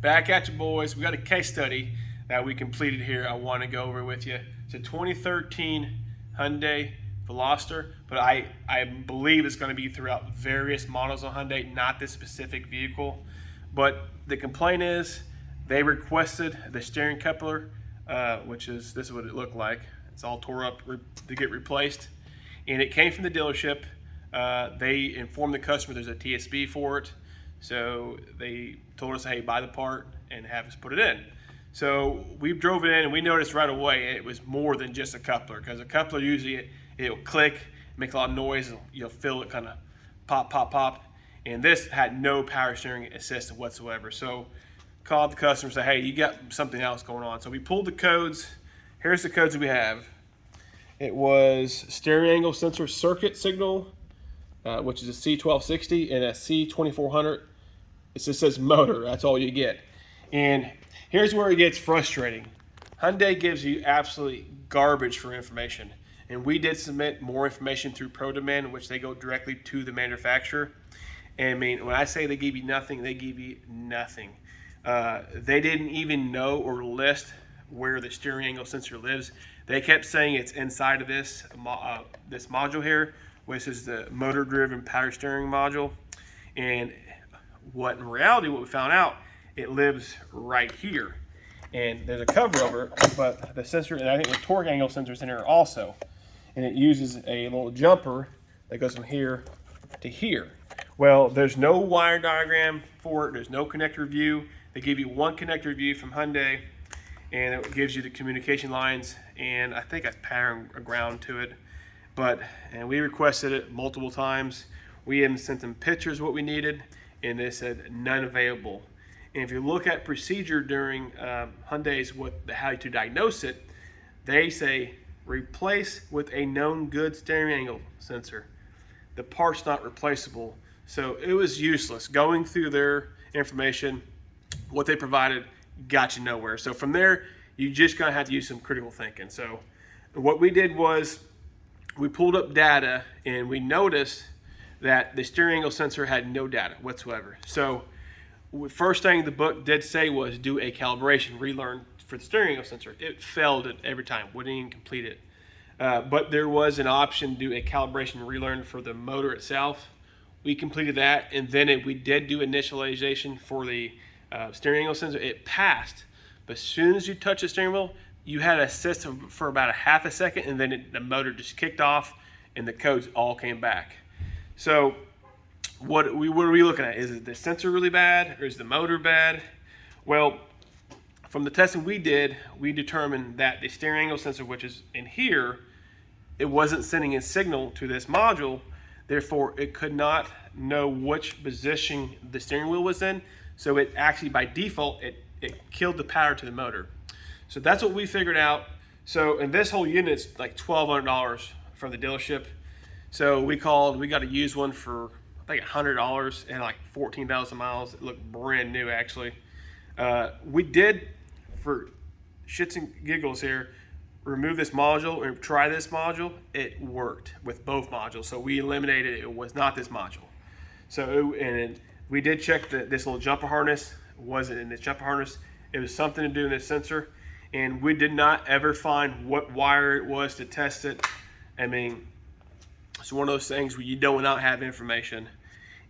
Back at you, boys. We got a case study that we completed here. I want to go over with you. It's a 2013 Hyundai Veloster, but I believe it's going to be throughout various models of Hyundai, not this specific vehicle. But the complaint is they requested the steering coupler, which is, this is what it looked like. It's all tore up to get replaced. And it came from the dealership. They informed the customer there's a TSB for it. So they told us, hey, buy the part and have us put it in. So we drove it in and we noticed right away it was more than just a coupler, because a coupler usually it'll click, make a lot of noise, and you'll feel it kind of pop, pop, pop. And this had no power steering assist whatsoever. So called the customer and said, hey, you got something else going on. So we pulled the codes. Here's the codes we have. It was steering angle sensor circuit signal, which is a C1260, and a C2400. It just says motor. That's all you get. And here's where it gets frustrating. Hyundai gives you absolutely garbage for information. And we did submit more information through ProDemand, in which they go directly to the manufacturer. And I mean, when I say they give you nothing, they give you nothing. They didn't even know or list where the steering angle sensor lives. They kept saying it's inside of this module here, which is the motor-driven power steering module. And what in reality, what we found out, it lives right here. And there's a cover over it, but the sensor, and I think the torque angle sensor's in here also. And it uses a little jumper that goes from here to here. Well, there's no wire diagram for it. There's no connector view. They give you one connector view from Hyundai, and it gives you the communication lines, and I think a pattern, a ground to it. And we requested it multiple times. We even sent them pictures of what we needed, and they said none available. And if you look at procedure during Hyundai's how to diagnose it, they say replace with a known good steering angle sensor. The part's not replaceable. So it was useless. Going through their information, what they provided got you nowhere. So from there, you just gonna have to use some critical thinking. So what we did was we pulled up data and we noticed that the steering angle sensor had no data whatsoever. So first thing the book did say was do a calibration relearn for the steering angle sensor. It failed it every time, wouldn't even complete it. But there was an option to do a calibration relearn for the motor itself. We completed that, and then we did do initialization for the steering angle sensor. It passed, but as soon as you touch the steering wheel, you had a system for about a half a second, and then the motor just kicked off, and the codes all came back. So what are we looking at? Is the sensor really bad, or is the motor bad? Well, from the testing we did, we determined that the steering angle sensor, which is in here, it wasn't sending a signal to this module. Therefore, it could not know which position the steering wheel was in. So it actually, by default, it killed the power to the motor. So that's what we figured out. So, and this whole unit's like $1,200 from the dealership. So we got a used one for I think $100 and like 14,000 miles. It looked brand new, actually. We did, for shits and giggles here, remove this module and try this module. It worked with both modules. So we eliminated it. It was not this module. So, and we did check this little jumper harness. It wasn't in this jumper harness. It was something to do in this sensor. And we did not ever find what wire it was to test it. I mean, it's one of those things where you do not have information.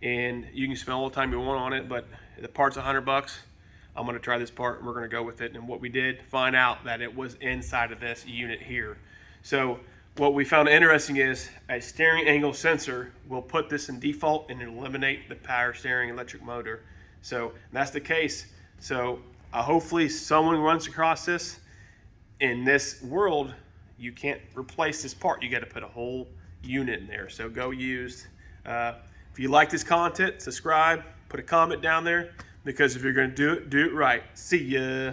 And you can spend all the time you want on it, but the part's $100. I'm gonna try this part and we're gonna go with it. And what we did find out that it was inside of this unit here. So what we found interesting is a steering angle sensor will put this in default and eliminate the power steering electric motor. So that's the case. So hopefully someone runs across this. In this world, you can't replace this part. You gotta put a whole unit in there. So go used. If you like this content, subscribe, put a comment down there, because if you're going to do it right. See ya.